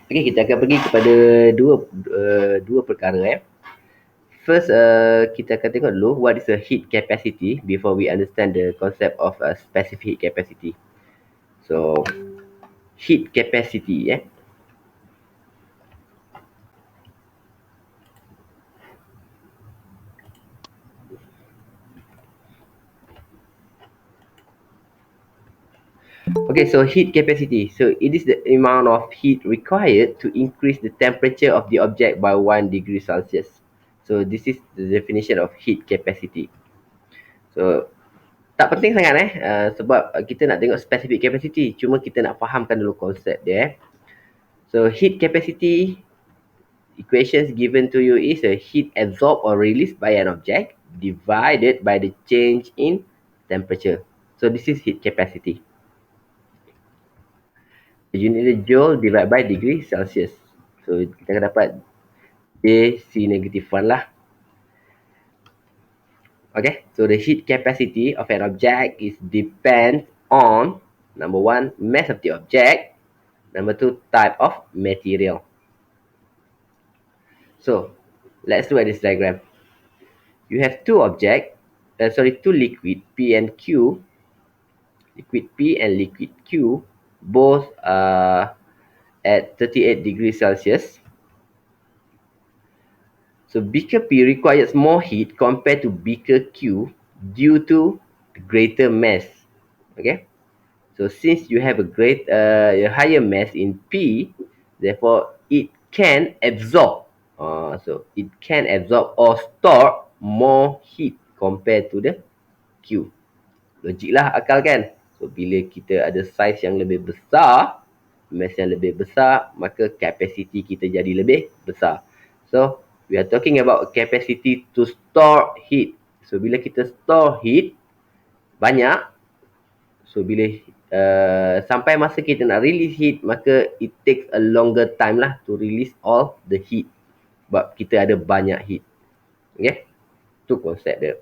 Okey, kita akan pergi kepada dua perkara. First, kita akan tengok dulu what is a heat capacity before we understand the concept of a specific heat capacity. So, heat capacity, Okay, so heat capacity. So, it is the amount of heat required to increase the temperature of the object by 1 degree Celsius. So, this is the definition of heat capacity. So, tak penting sangat sebab kita nak tengok specific capacity. Cuma kita nak fahamkan dulu konsep dia. So, heat capacity equations given to you is a heat absorbed or released by an object divided by the change in temperature. So, this is heat capacity. The unit is joule divided by degree Celsius. So, kita akan dapat J C negative 1 lah. Okay, so the heat capacity of an object is depends on number 1, mass of the object, number 2, type of material. So, let's look at this diagram. You have two liquid P and Q, liquid P and liquid Q, both at 38 degrees Celsius. So beaker P requires more heat compared to beaker Q due to greater mass. Okay, so since you have a higher mass in P, therefore it can absorb. So it can absorb or store more heat compared to the Q. Logik lah, akal kan? So bila kita ada size yang lebih besar, mass yang lebih besar, maka capacity kita jadi lebih besar. So we are talking about capacity to store heat. So bila kita store heat banyak, so bila sampai masa kita nak release heat, maka it takes a longer time lah to release all the heat. Sebab kita ada banyak heat. Okay? Itu konsep dia.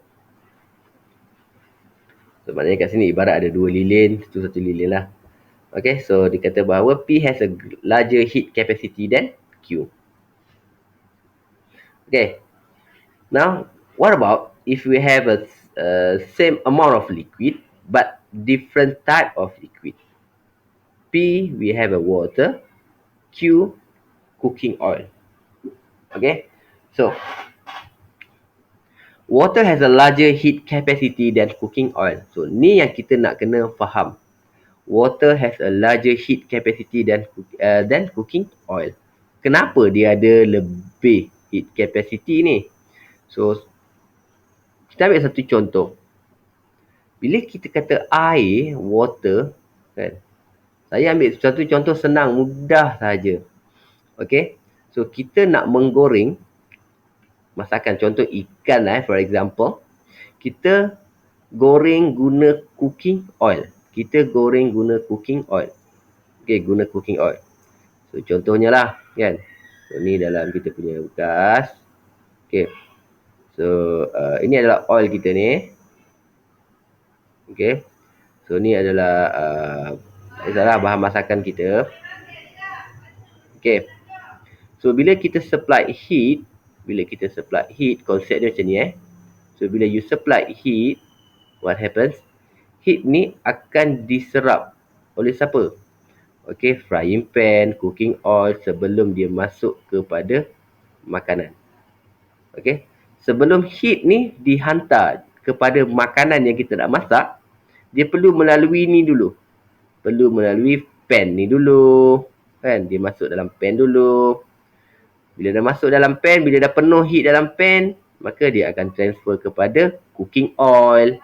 So maknanya kat sini ibarat ada dua lilin, satu lilin lah. Okay, so dia kata bahawa P has a larger heat capacity than Q. Okay, now what about if we have a same amount of liquid but different type of liquid? P, we have a water, Q, cooking oil. Okay, so water has a larger heat capacity than cooking oil. So ni yang kita nak kena faham. Water has a larger heat capacity than cooking oil. Kenapa dia ada lebih heat capacity ni? So, kita ambil satu contoh. Bila kita kata air, water, kan? Saya ambil satu contoh senang, mudah saja. Okay? So, kita nak menggoreng masakan, contoh ikan for example. Kita goreng guna cooking oil. Kita goreng guna cooking oil. Okay, guna cooking oil. So, contohnya lah, kan. So, ni dalam kita punya bekas. Okay. So, ini adalah oil kita ni. Okay. So, ni adalah bahan masakan kita. Okay. So, bila kita supply heat, konsep dia macam ni So, bila you supply heat, what happens? Heat ni akan diserap oleh siapa? Okay, frying pan, cooking oil sebelum dia masuk kepada makanan. Okay, sebelum heat ni dihantar kepada makanan yang kita nak masak, dia perlu melalui ni dulu. Perlu melalui pan ni dulu. Kan, dia masuk dalam pan dulu. Bila dah masuk dalam pan, bila dah penuh heat dalam pan, maka dia akan transfer kepada cooking oil.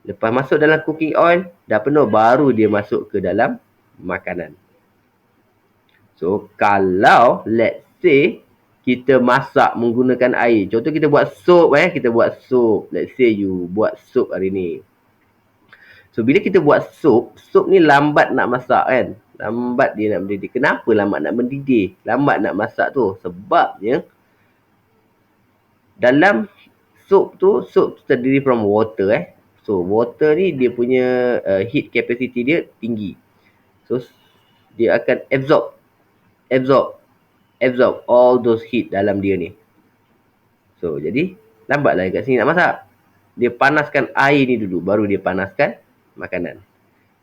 Lepas masuk dalam cooking oil, dah penuh, baru dia masuk ke dalam makanan. So, kalau let's say kita masak menggunakan air. Contoh kita buat sup Let's say you buat sup hari ni. So, bila kita buat sup ni lambat nak masak kan. Lambat dia nak mendidih. Kenapa lambat nak mendidih? Lambat nak masak tu. Sebabnya dalam sup tu terdiri from water So, water ni dia punya heat capacity dia tinggi. So, dia akan absorb absorb all those heat dalam dia ni. So, jadi lambatlah kat sini nak masak. Dia panaskan air ni dulu, baru dia panaskan makanan.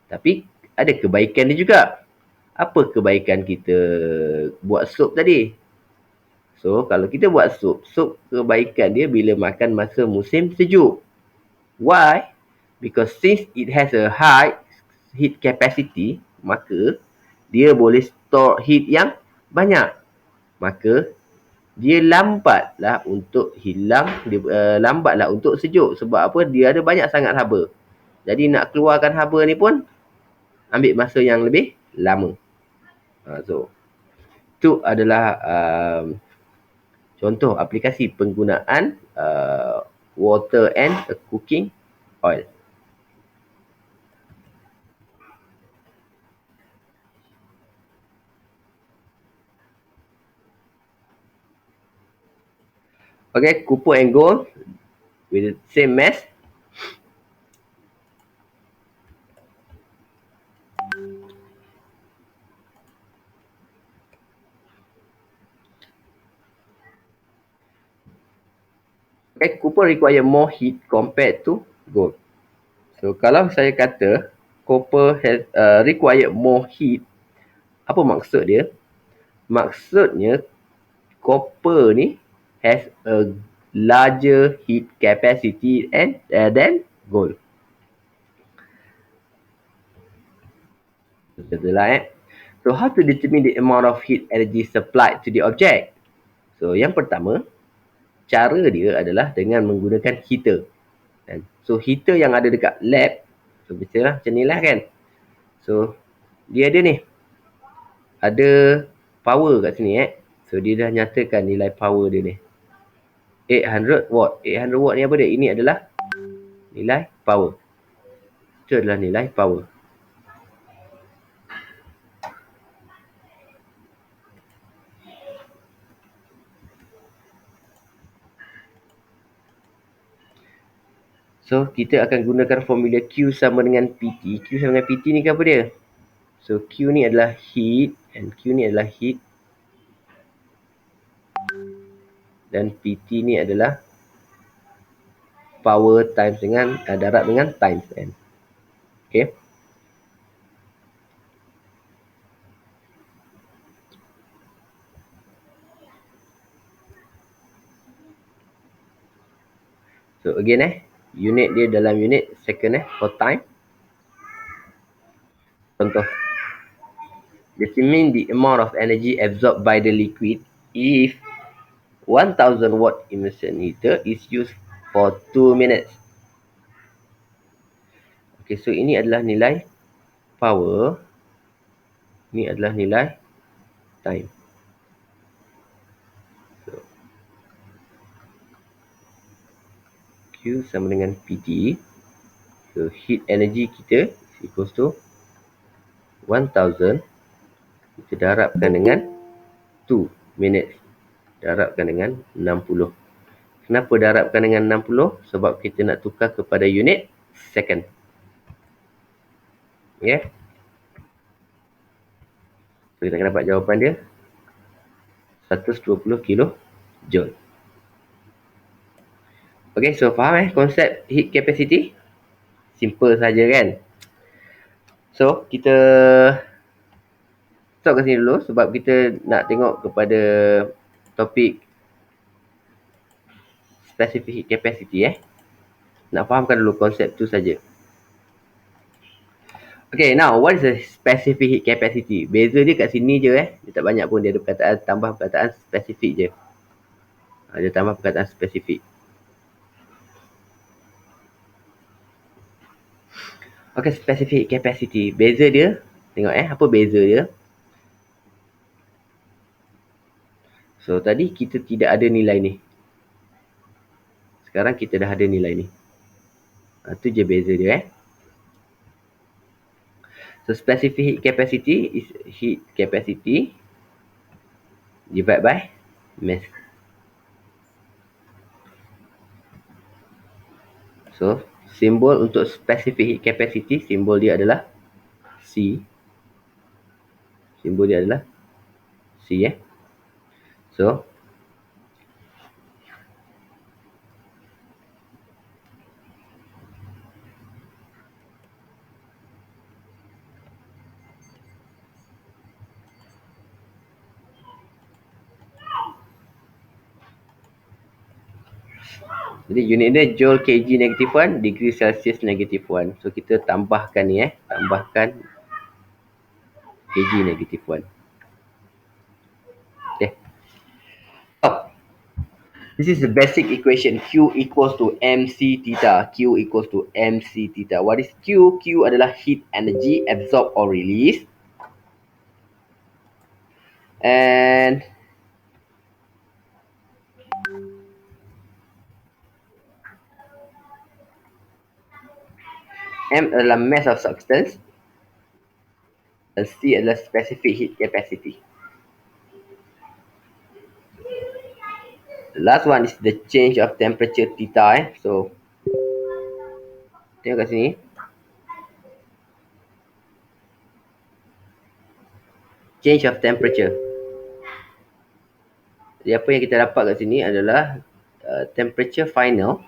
Tapi ada kebaikan dia juga. Apa kebaikan kita buat sup tadi? So, kalau kita buat sup kebaikan dia bila makan masa musim sejuk. Why? Because since it has a high heat capacity, maka dia boleh store heat yang banyak. Maka dia lambatlah untuk hilang, lambatlah untuk sejuk. Sebab apa? Dia ada banyak sangat haba. Jadi nak keluarkan haba ni pun ambil masa yang lebih lama. So, itu adalah contoh aplikasi penggunaan water and cooking oil. Okay, copper and gold with the same mass. Okay, copper require more heat compared to gold. So, kalau saya kata copper has require more heat, apa maksud dia? Maksudnya, copper ni has a larger heat capacity and than gold. Betul lah. So, how to determine the amount of heat energy supplied to the object? So, yang pertama, cara dia adalah dengan menggunakan heater. So, heater yang ada dekat lab, so biasalah macam ni lah kan. So, dia ada ni. Ada power kat sini So, dia dah nyatakan nilai power dia ni. 800 watt. 800 watt ni apa dia? Ini adalah nilai power. Itu adalah nilai power. So, kita akan gunakan formula Q sama dengan PT. Q sama dengan PT ni ke apa dia? So, Q ni adalah heat and Q ni adalah heat. Dan PT ni adalah power times dengan darab dengan times N. Okay. So, again unit dia dalam unit second for time. Contoh. Determine the amount of energy absorbed by the liquid if 1000 watt immersion heater is used for 2 minutes. Okay, so ini adalah nilai power. Ini adalah nilai time. So, Q sama dengan PT. So, heat energy kita is equals to 1000. Kita darabkan dengan 2 minutes. Darabkan dengan 60. Kenapa darabkan dengan 60? Sebab kita nak tukar kepada unit second. Okay. So, kita akan dapat jawapan dia 120 kilojoule. Okay, so faham konsep heat capacity? Simple saja kan? So, kita stop kat sini dulu sebab kita nak tengok kepada topik specific heat capacity Nak fahamkan dulu konsep tu saja. Okay, now what is the specific heat capacity? Beza dia kat sini je Dia tak banyak pun, dia ada perkataan, tambah perkataan spesifik je. Dia tambah perkataan spesifik. Okay, specific heat capacity. Beza dia, tengok apa beza dia? So, tadi kita tidak ada nilai ni. Sekarang kita dah ada nilai ni. Itu je beza dia So, specific heat capacity is heat capacity divided by mass. So, simbol untuk specific heat capacity, simbol dia adalah C. Simbol dia adalah C So jadi unit dia joule kg negative 1, degree Celsius negative 1. So kita tambahkan ni tambahkan kg negative 1. Okay. Oh, this is the basic equation. Q equals to mc theta. Q equals to mc theta. What is Q? Q adalah heat energy absorbed or released. And M adalah mass of substance. Dan C adalah specific heat capacity. The last one is the change of temperature theta. So, tengok kat sini. Change of temperature. Jadi apa yang kita dapat kat sini adalah temperature final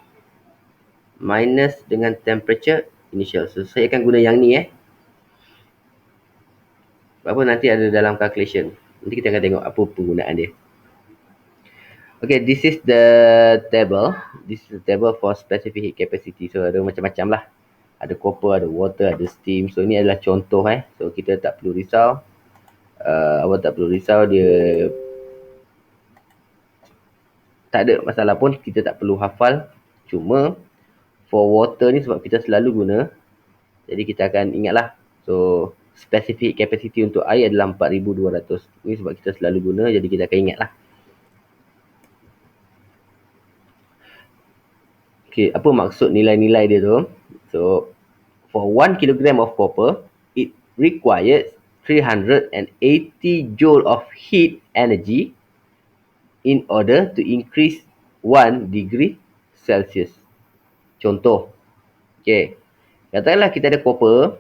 minus dengan temperature initial. So, saya akan guna yang ni Apa nanti ada dalam calculation. Nanti kita akan tengok apa penggunaan dia. Okay, this is the table. This is the table for specific heat capacity. So, ada macam-macam lah. Ada copper, ada water, ada steam. So, ini adalah contoh So, kita tak perlu risau. Awak tak perlu risau. Dia tak ada masalah pun. Kita tak perlu hafal. Cuma, for water ni sebab kita selalu guna. Jadi, kita akan ingatlah. So, specific capacity untuk air adalah 4200. Ini sebab kita selalu guna. Jadi, kita akan ingatlah. Okay, apa maksud nilai-nilai dia tu? So, for 1 kilogram of copper, it requires 380 joule of heat energy in order to increase 1 degree Celsius. Contoh. Okay. Katakanlah kita ada copper.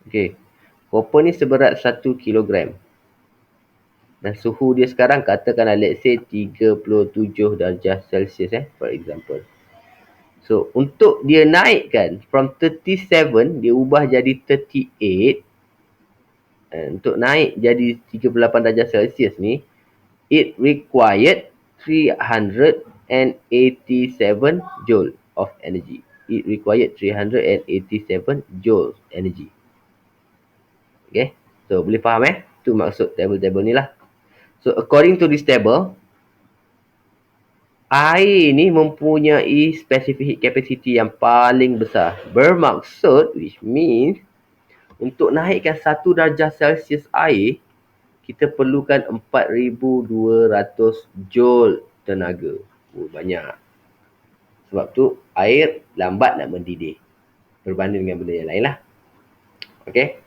Okay. Copper ni seberat 1 kilogram. Dan suhu dia sekarang katakanlah let's say 37 darjah Celsius for example. So untuk dia naikkan from 37 dia ubah jadi 38. Untuk naik jadi 38 darjah Celsius ni it required 387 joule of energy. It required 387 joule energy. Okay. So boleh faham tu maksud table-table ni lah. So, according to this table, air ni mempunyai specific heat capacity yang paling besar. Bermaksud, which means, untuk naikkan 1 darjah Celsius air, kita perlukan 4200 joule tenaga. Banyak. Sebab tu, air lambat nak mendidih. Berbanding dengan benda yang lain lah. Okay.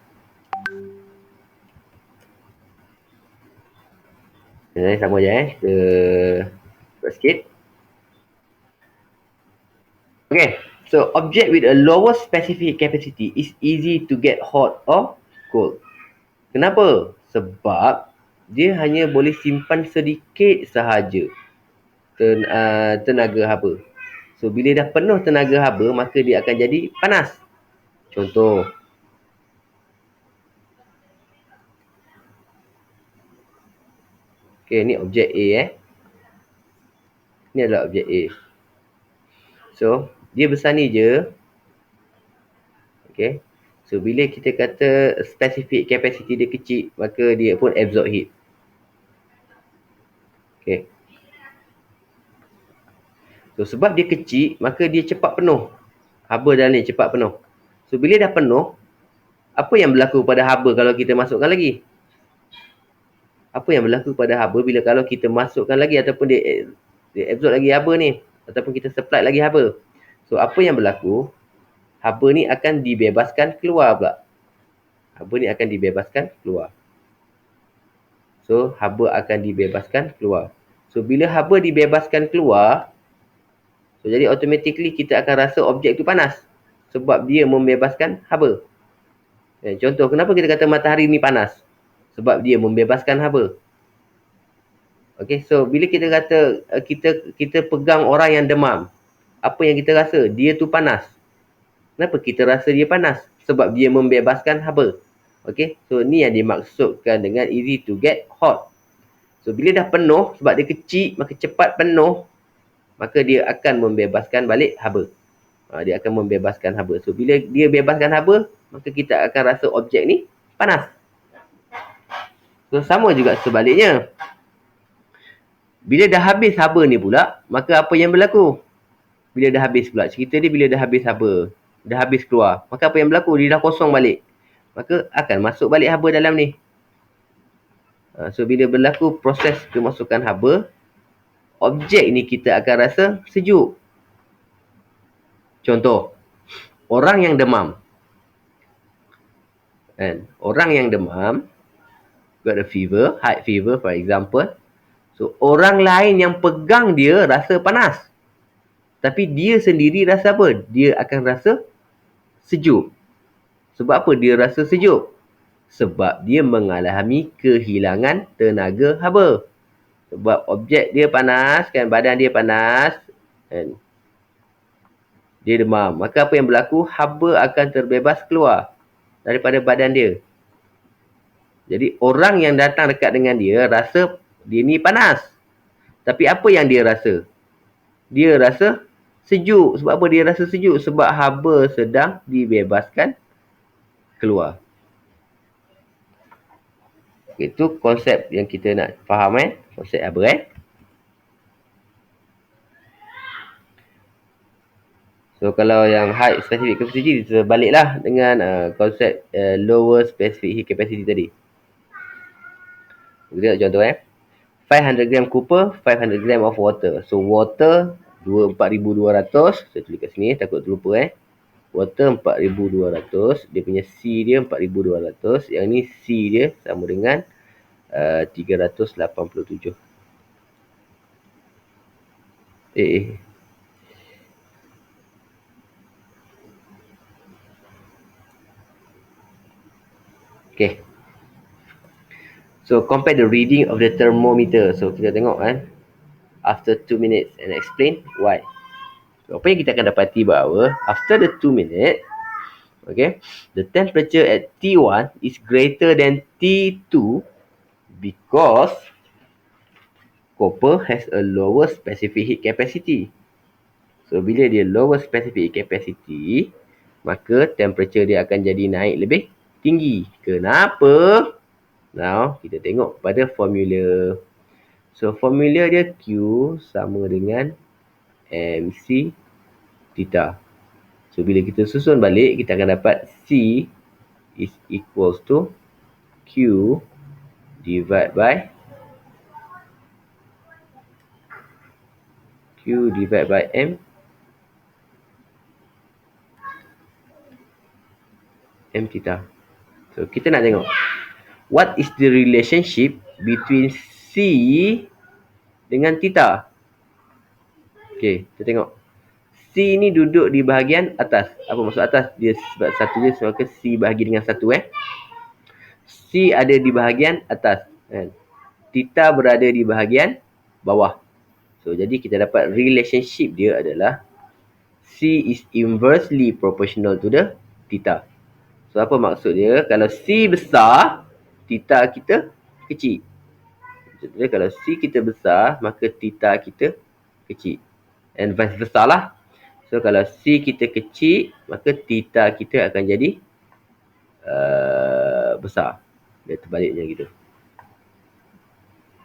Sama je Kita buat sikit. Okay. So, object with a lower specific capacity is easy to get hot or cold. Kenapa? Sebab dia hanya boleh simpan sedikit sahaja tenaga haba. So, bila dah penuh tenaga haba, maka dia akan jadi panas. Contoh. Okay, ni objek A Ni adalah objek A. So, dia besar ni je. Okay. So, bila kita kata specific capacity dia kecil, maka dia pun absorb heat. Okay. So, sebab dia kecil, maka dia cepat penuh. Haba dalam ni cepat penuh. So, bila dah penuh, apa yang berlaku pada haba kalau kita masukkan lagi? Apa yang berlaku pada haba bila kalau kita masukkan lagi ataupun dia absorb lagi haba ni? Ataupun kita supply lagi haba? So, apa yang berlaku? Haba ni akan dibebaskan keluar pula. Haba ni akan dibebaskan keluar. So, haba akan dibebaskan keluar. So, bila haba dibebaskan keluar, so jadi automatically kita akan rasa objek tu panas. Sebab dia membebaskan haba. Contoh, kenapa kita kata matahari ni panas? Sebab dia membebaskan haba. Okay, so bila kita kata kita pegang orang yang demam, apa yang kita rasa? Dia tu panas. Kenapa kita rasa dia panas? Sebab dia membebaskan haba. Okay, so ni yang dimaksudkan dengan easy to get hot. So bila dah penuh, sebab dia kecil, maka cepat penuh, maka dia akan membebaskan balik haba. Dia akan membebaskan haba. So bila dia bebaskan haba, maka kita akan rasa objek ni panas. So sama juga sebaliknya. Bila dah habis haba ni pula, maka apa yang berlaku? Bila dah habis pula, cerita dia bila dah habis haba, dah habis keluar, maka apa yang berlaku? Dia dah kosong balik. Maka akan masuk balik haba dalam ni. So bila berlaku proses kemasukan haba, objek ni kita akan rasa sejuk. Contoh, orang yang demam. Orang yang demam, got a fever, high fever for example. So orang lain yang pegang dia rasa panas. Tapi dia sendiri rasa apa? Dia akan rasa sejuk. Sebab apa dia rasa sejuk? Sebab dia mengalami kehilangan tenaga haba. Sebab objek dia panas, kan, badan dia panas, kan, dia demam. Maka apa yang berlaku? Haba akan terbebas keluar daripada badan dia. Jadi orang yang datang dekat dengan dia rasa dia ni panas. Tapi apa yang dia rasa? Dia rasa sejuk. Sebab apa dia rasa sejuk? Sebab haba sedang dibebaskan keluar. Itu konsep yang kita nak faham, konsep haba. So kalau yang high specific capacity, terbaliklah dengan konsep lower specific heat capacity tadi. Kita tengok contoh 500 gram copper, 500 gram of water. So water 4200. Saya tulis kat sini takut terlupa. Water 4200. Dia punya C dia 4200. Yang ni C dia sama dengan 387. Okay. So compare the reading of the thermometer. So kita tengok after 2 minutes and explain why. So, apa yang kita akan dapati bahawa after the 2 minutes, okay, the temperature at T1 is greater than T2 because copper has a lower specific heat capacity. So bila dia lower specific heat capacity, maka temperature dia akan jadi naik lebih tinggi. Kenapa? Now kita tengok pada formula. So formula dia Q sama dengan MC theta. So bila kita susun balik, kita akan dapat C is equals to Q divided by M theta. So kita nak tengok what is the relationship between C dengan theta. Okay, kita tengok. C ni duduk di bahagian atas. Apa maksud atas? Dia sebab satu dia, maka C bahagi dengan satu. C ada di bahagian atas. Theta berada di bahagian bawah. So, jadi kita dapat relationship dia adalah C is inversely proportional to the theta. So, apa maksud dia? Kalau C besar, theta kita kecil. Jadi, kalau C kita besar, maka theta kita kecil. And vice versa lah. So, kalau C kita kecil, maka theta kita akan jadi besar. Dia terbaliknya gitu.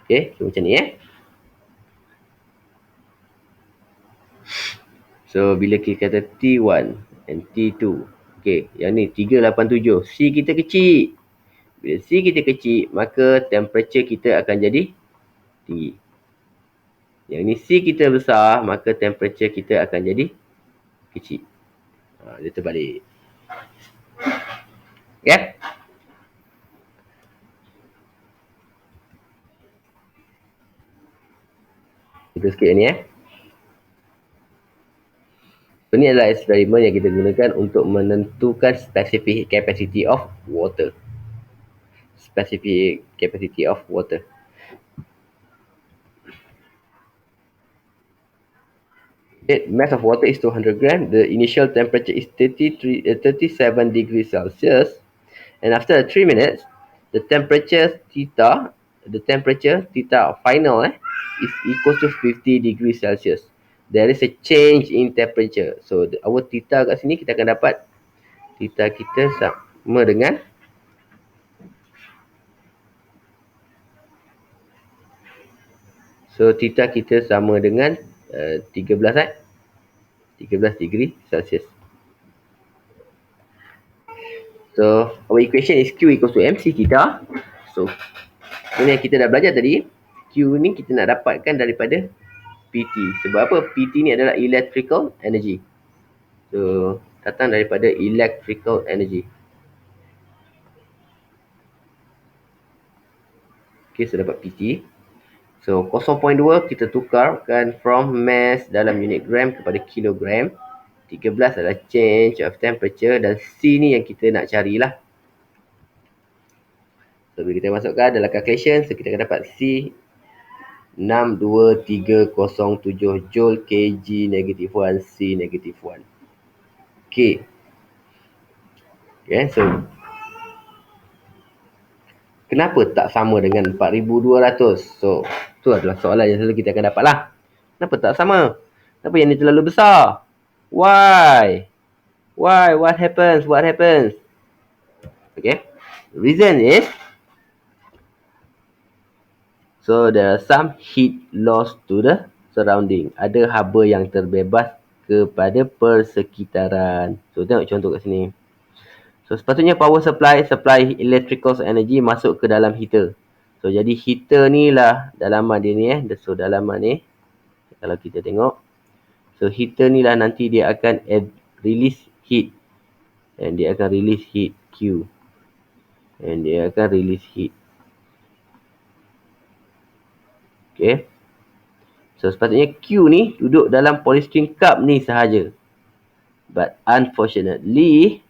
Okay, so macam ni So, bila kita kata T1 and T2. Okay, yang ni 387. C kita kecil. Bila C kita kecil, maka temperature kita akan jadi tinggi. Yang ni C kita besar, maka temperature kita akan jadi kecil. Dia terbalik. Okay? Itu sikit ni ini adalah eksperimen yang kita gunakan untuk menentukan specific capacity of water. Specific capacity of water. Mass of water is 200 gram. The initial temperature is 37 degrees Celsius. And after 3 minutes, the temperature theta final is equal to 50 degrees Celsius. There is a change in temperature. So our theta kat sini kita akan dapat theta kita sama dengan theta kita sama dengan 13 degree Celsius. So our equation is Q equals to MC theta. So ini yang kita dah belajar tadi. Q ni kita nak dapatkan daripada PT. Sebab apa? PT ni adalah electrical energy. So datang daripada electrical energy. Okay, so dapat PT. So 0.2 kita tukarkan from mass dalam unit gram kepada kilogram. 13 adalah change of temperature dan C ni yang kita nak carilah. So bila kita masukkan dalam calculation, so kita akan dapat C 62307 joule kg negative 1 C negative 1. Okay. Okay, so kenapa tak sama dengan 4200? So tu adalah soalan yang selalu kita akan dapat lah. Kenapa tak sama? Kenapa yang ni terlalu besar? Why? Why? What happens? What happens? Okay. The reason is, so there are some heat loss to the surrounding. Ada haba yang terbebas kepada persekitaran. So tengok contoh kat sini. So sepatutnya power supply electrical energy masuk ke dalam heater. So jadi heater ni lah dalaman dia ni So dalaman ni kalau kita tengok, so heater ni lah nanti dia akan release heat. And dia akan release heat Q. And dia akan release heat. Okay. So sepatutnya Q ni duduk dalam polystyrene cup ni sahaja. But unfortunately,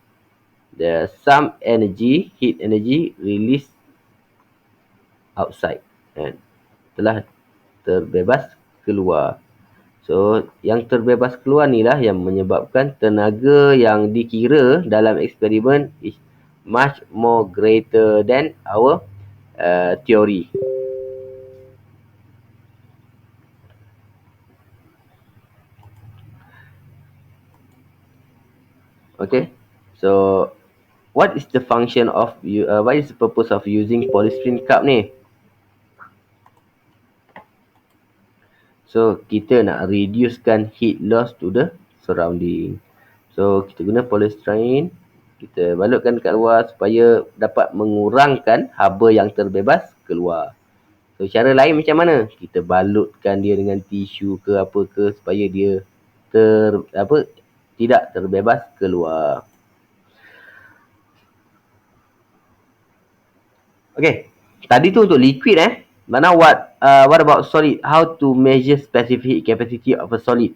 there are some energy, heat energy released outside. And telah terbebas keluar. So yang terbebas keluar ni lah yang menyebabkan tenaga yang dikira dalam eksperimen is much more greater than our theory. Okay, so what is the function of what is the purpose of using polystyrene cup ni? So kita nak reducekan heat loss to the surrounding. So kita guna polystyrene, kita balutkan kat luar supaya dapat mengurangkan haba yang terbebas keluar. So cara lain macam mana? Kita balutkan dia dengan tisu ke apa ke supaya dia tidak terbebas keluar. Okay, tadi tu untuk liquid Now what about solid? How to measure specific capacity of a solid?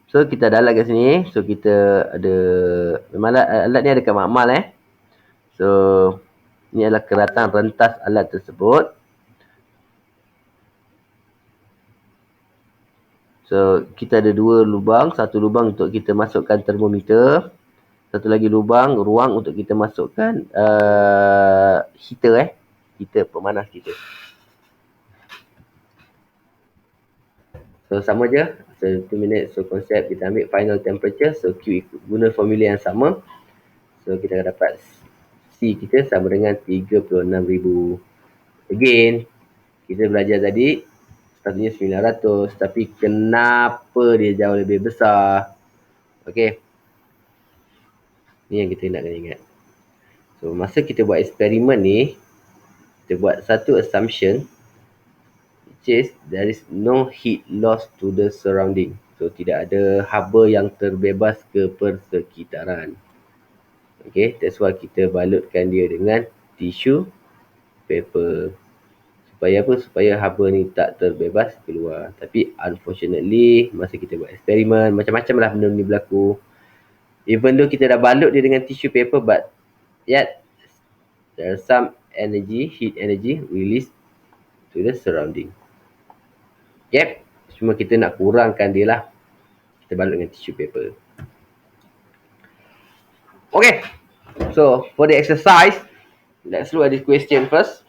So kita ada alat kat sini. So kita ada, memang alat ni ada kat makmal So ni adalah keratan rentas alat tersebut. So kita ada dua lubang. Satu lubang untuk kita masukkan termometer. Satu lagi ruang untuk kita masukkan heater heater pemanas kita. So sama je. So 2 minutes. So konsep kita ambil final temperature. So Q guna formula yang sama. So kita akan dapat C kita sama dengan 36,000. Again, kita belajar tadi sepatutnya 900. Tapi kenapa dia jauh lebih besar? Okay. Ni yang kita nak kena ingat. So masa kita buat eksperimen ni, kita buat satu assumption, which is there is no heat loss to the surrounding. So tidak ada haba yang terbebas ke persekitaran. Okay, that's why kita balutkan dia dengan tisu paper Supaya apa? Supaya haba ni tak terbebas keluar. Tapi unfortunately, masa kita buat eksperimen, macam-macam lah benda ni berlaku. Even though kita dah balut dia dengan tissue paper, but yet there's some energy, heat energy released to the surrounding. Yep, cuma kita nak kurangkan dia lah. Kita balut dengan tissue paper. Okay, so for the exercise, let's look at this question first.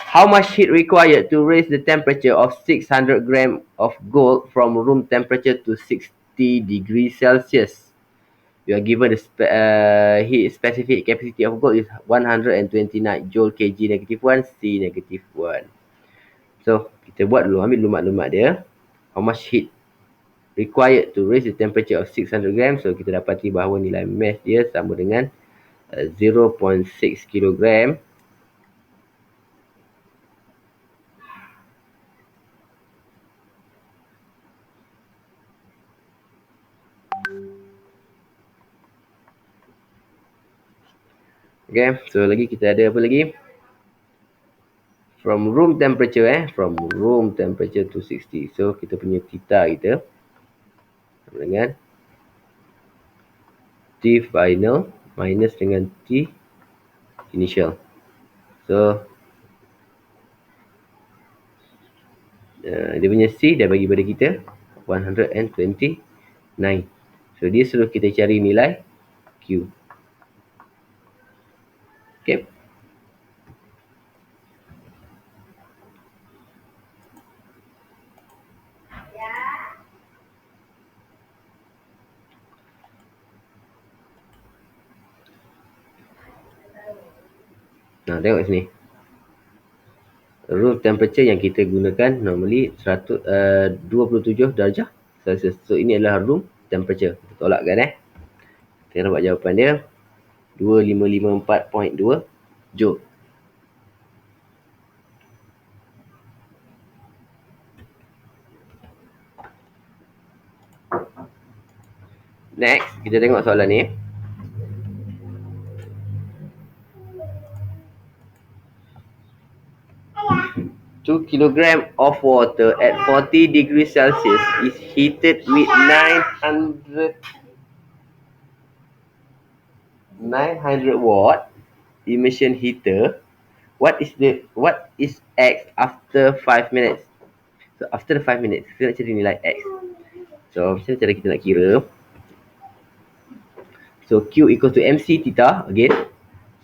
How much heat required to raise the temperature of 600 grams of gold from room temperature to 60 degrees Celsius? You are given the heat specific capacity of gold is 129 joule kg negative 1 C negative 1. So, kita buat dulu, ambil dulu maklumat dia. How much heat required to raise the temperature of 600 grams. So, kita dapati bahawa nilai mass dia sama dengan 0.6 kilogram. Okay, so lagi kita ada apa lagi? From room temperature from room temperature to 60. So, kita punya theta kita sama dengan T final minus dengan T initial. So, dia punya C dah bagi pada kita 129. So, dia suruh kita cari nilai Q. Okay. Nah, tengok sini. Room temperature yang kita gunakan normally 27 darjah Celsius. So, ini adalah room temperature. Kita tolakkan Kita dapat jawapan dia 2554.2 joule. Next, kita tengok soalan ni. Two kilogram of water at 40 degrees Celsius is heated with 900 watt immersion heater. What is X after 5 minutes? So after the 5 minutes, kita nak cari nilai X. So macam cara kita nak kira. So Q equals to MC theta again.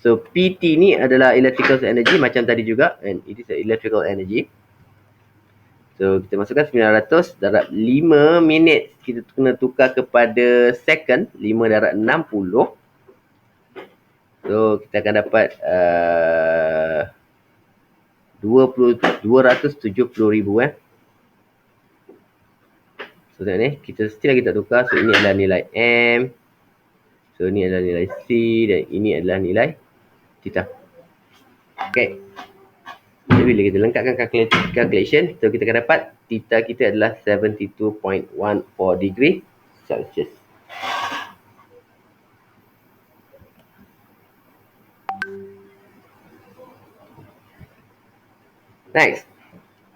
So PT ni adalah electrical energy macam tadi juga, and it is electrical energy. So kita masukkan 900 darab 5 minit. Kita kena tukar kepada second, 5 darab 60. So kita akan dapat 270,000 So tengok ni, kita still lagi tak tukar. So ini adalah nilai M. So ini adalah nilai C dan ini adalah nilai theta. Okay. Jadi bila kita lengkapkan calculation, so kita akan dapat theta kita adalah 72.14 degree Celsius. Next,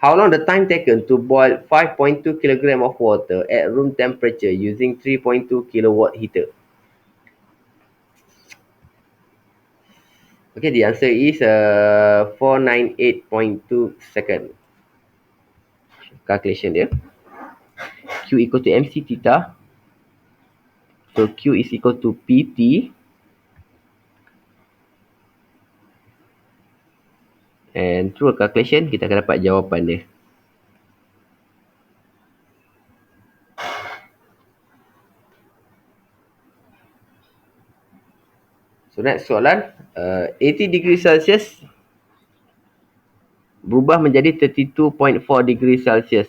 how long the time taken to boil 5.2 kg of water at room temperature using 3.2 kilowatt heater? Okay, the answer is 498.2 second. Calculation dia. Q equal to MC theta. So Q is equal to PT. And through a calculation, kita akan dapat jawapan dia. So next soalan, 80 degree Celsius berubah menjadi 32.4 degree Celsius.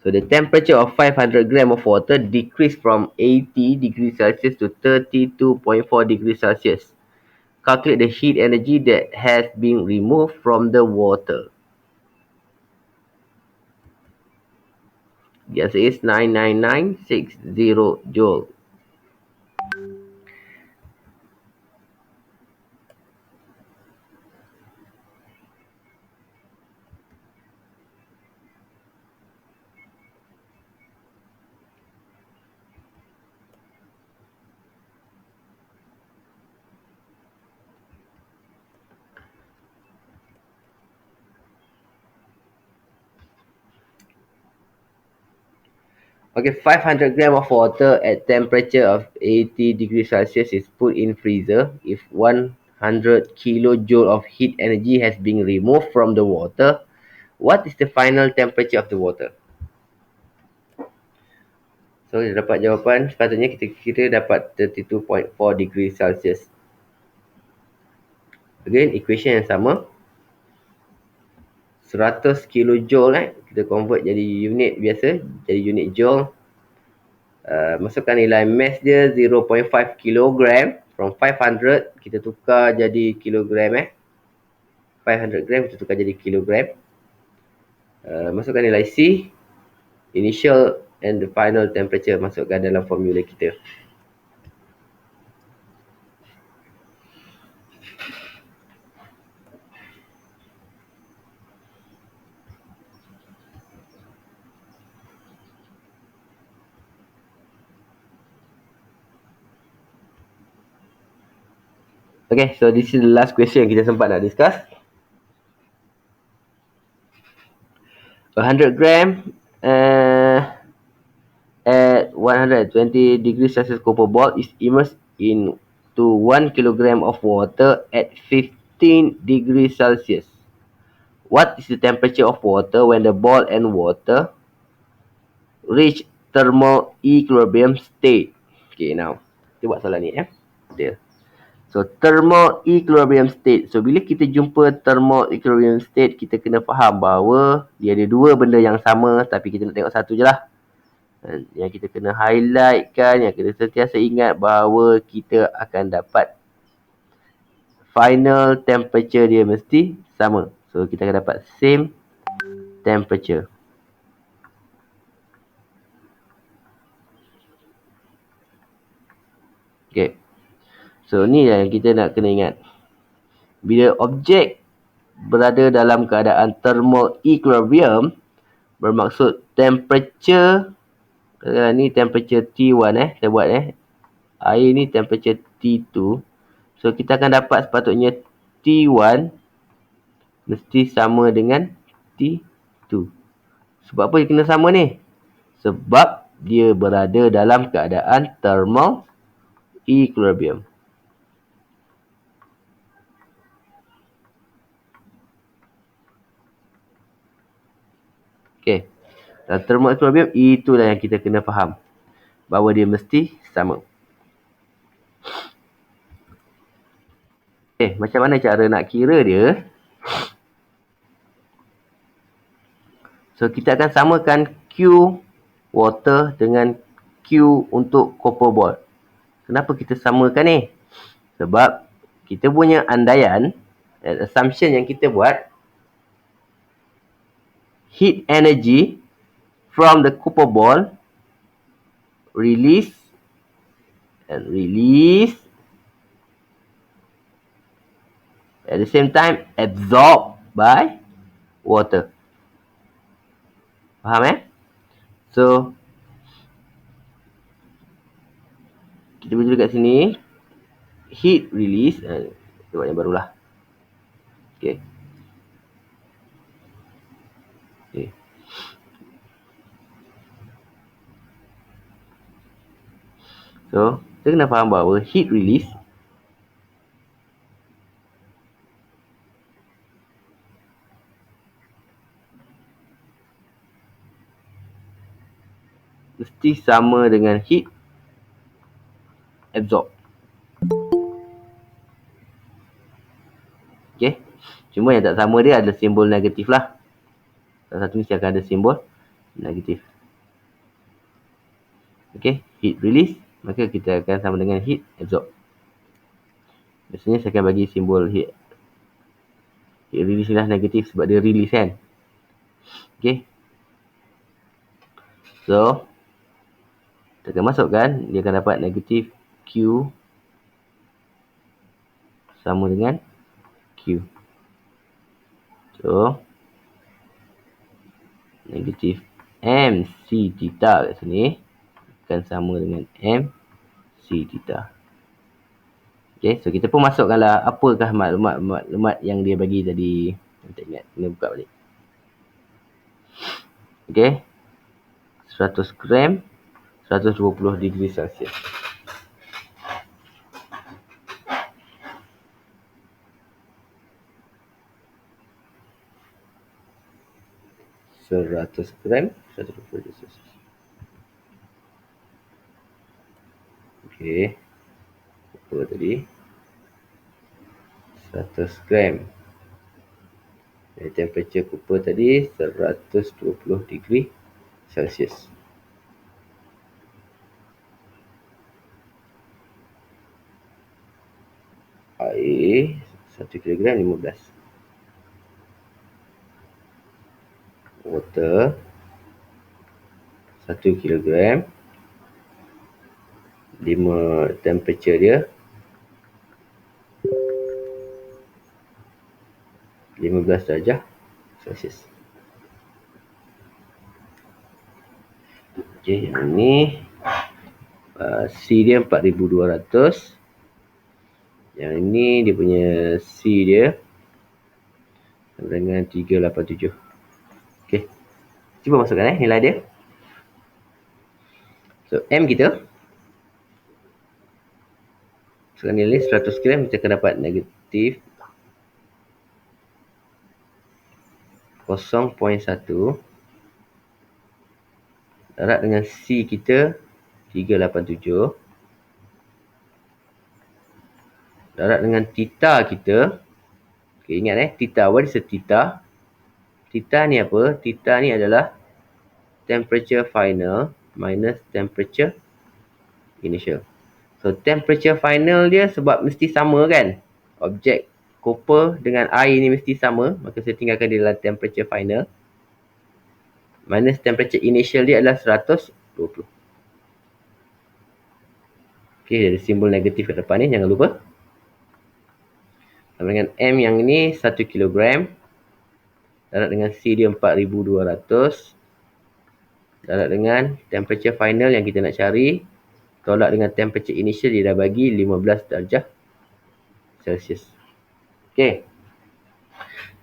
So the temperature of 500 gram of water decreased from 80 degree Celsius to 32.4 degree Celsius. Calculate the heat energy that has been removed from the water. The answer is 99960 joule. Okay, 500 gram of water at temperature of 80 degrees Celsius is put in freezer. If 100 kilojoule of heat energy has been removed from the water, what is the final temperature of the water? So, kita dapat jawapan, sepatutnya kita dapat 32.4 degrees Celsius. Again, equation yang sama. 100 kilojoule kita convert jadi unit biasa, jadi unit joule. Masukkan nilai mass dia 0.5 kilogram. From 500 kita tukar jadi kilogram 500 gram kita tukar jadi kilogram. Masukkan nilai C, initial and the final temperature, masukkan dalam formula kita. Okay, so this is the last question yang kita sempat nak discuss. 100 gram at 120 degrees Celsius copper ball is immersed into 1 kilogram of water at 15 degrees Celsius. What is the temperature of water when the ball and water reach thermal equilibrium state? Okay, now kita buat soalan ni Dia. So, thermal equilibrium state. So, bila kita jumpa thermal equilibrium state, kita kena faham bahawa dia ada dua benda yang sama, tapi kita nak tengok satu je lah. Yang kita kena highlightkan, yang kita sentiasa ingat bahawa kita akan dapat final temperature dia mesti sama. So, kita akan dapat same temperature. Okay. So, ni yang kita nak kena ingat. Bila objek berada dalam keadaan thermal equilibrium, bermaksud temperature, ni temperature T1 kita buat air ni temperature T2. So, kita akan dapat sepatutnya T1 mesti sama dengan T2. Sebab apa dia kena sama ni? Sebab dia berada dalam keadaan thermal equilibrium. Okay. Dan thermal equilibrium, itulah yang kita kena faham. Bahawa dia mesti sama. Okay, macam mana cara nak kira dia? So, kita akan samakan Q water dengan Q untuk copper ball. Kenapa kita samakan ni? Sebab kita punya andaian, assumption yang kita buat, heat energy from the copper ball release at the same time absorbed by water. Faham So, kita boleh tulis kat sini heat release. Kita buat yang barulah. Okay. So, kita kena faham bahawa heat release mesti sama dengan heat absorb. Okay. Cuma yang tak sama dia ada simbol negatif lah. Salah satu mesti akan ada simbol negatif. Okay. Heat release, maka kita akan sama dengan heat absorb. Biasanya saya akan bagi simbol heat release ni lah negatif sebab dia release kan. Okay. So, kita akan masukkan, dia akan dapat negatif Q sama dengan Q. So, negatif MC theta kat sini akan sama dengan MC theta. Okay, so kita pun masukkanlah apakah maklumat yang dia bagi tadi. Tak ingat, kena buka balik. Okay, 100 gram 120 degree Celsius. Seratus gram 120 degree Celsius. Okey. Apa tadi? 100 gram. Temperature cooper tadi 120 degree Celsius. Air 1 kilogram 15. Water 1 kilogram 5 temperature dia 15 darjah Celsius. Okey, yang ni C dia 4200. Yang ni dia punya C dia dengan 387. Okey. Cuba masukkan nilai dia. So M kita masukkan nilai 100 gram, kita akan dapat negatif 0.1 darab dengan C kita 387 darab dengan theta kita. Okay, ingat theta, what is a theta? Theta ni apa? Theta ni adalah temperature final minus temperature initial. So temperature final dia sebab mesti sama kan, objek copper dengan air ni mesti sama, maka saya tinggalkan dia dalam temperature final minus temperature initial dia adalah 120. Okey, ada simbol negatif kat depan ni, jangan lupa. Sama dengan M yang ini 1 kilogram darab dengan C dia 4200 darab dengan temperature final yang kita nak cari tolak dengan temperature initial, dia dah bagi 15 darjah Celsius. Okey.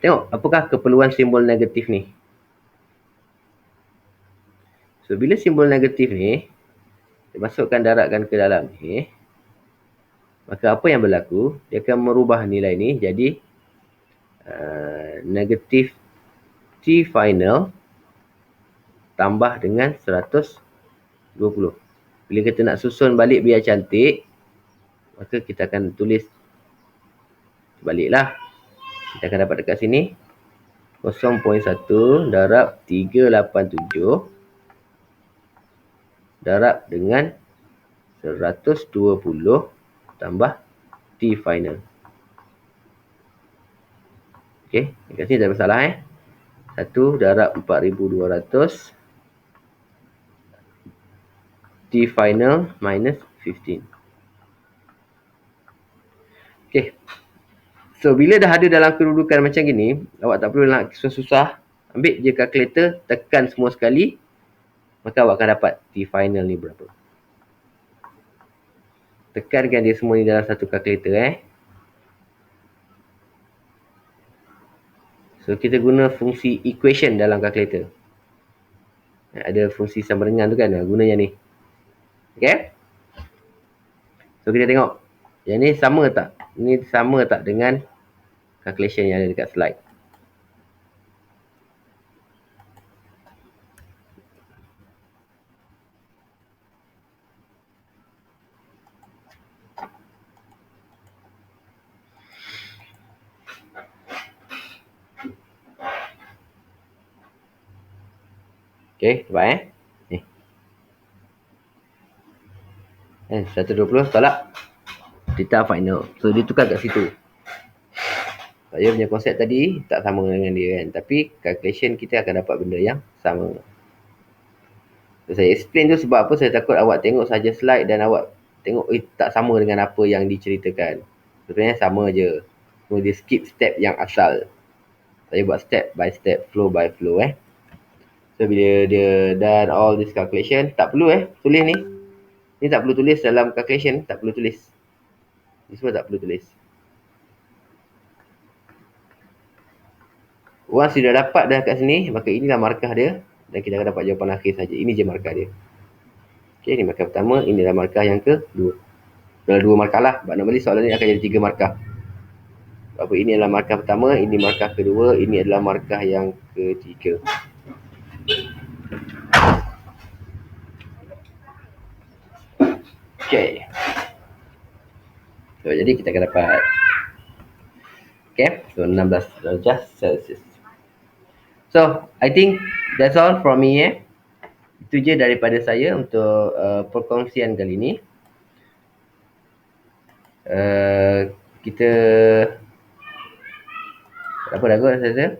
Tengok apakah keperluan simbol negatif ni. So bila simbol negatif ni dimasukkan darabkan ke dalam ni, maka apa yang berlaku, dia akan merubah nilai ni jadi negatif T final tambah dengan 120. Bila kita nak susun balik biar cantik, maka kita akan tulis baliklah. Kita akan dapat dekat sini 0.1 darab 387 darab dengan 120 tambah T final. Okey, dekat sini tak ada masalah 1 darab 4200 T final minus 15. Okey. So bila dah ada dalam kedudukan macam gini, awak tak perlu nak susah-susah. Ambil je kalkulator, tekan semua sekali, maka awak akan dapat T final ni berapa. Tekankan dia semua ni dalam satu kalkulator So kita guna fungsi equation dalam kalkulator. Ada fungsi sama dengan tu kan, guna yang ni. Okay. So kita tengok, yang ni sama tak? Ni sama tak dengan calculation yang ada dekat slide? Okay, nampak ni. 120 tolak theta final. So dia tukar kat situ. Saya punya konsep tadi tak sama dengan dia kan, tapi calculation kita akan dapat benda yang sama. So, saya explain tu sebab apa, saya takut awak tengok saja slide dan awak tengok tak sama dengan apa yang diceritakan. Sebenarnya sama je. Cuma dia skip step yang asal. Saya buat step by step, flow by flow So bila dia done all this calculation, tak perlu tulis ni. Ni tak perlu tulis dalam calculation, tak perlu tulis. Ni semua tak perlu tulis. Once sudah dapat dah kat sini, maka inilah markah dia dan kita akan dapat jawapan akhir saja. Ini je markah dia. Okey, ini markah pertama, ini adalah markah yang kedua. Adalah 2 markah lah. Normally soalan ni akan jadi 3 markah. Apa ini adalah markah pertama, ini markah kedua, ini adalah markah yang ketiga. Okey. So, jadi kita akan dapat so 16 darjah Celsius. So, I think that's all from me. Itu je daripada saya untuk perkongsian kali ini. Kita apa dah kot saya?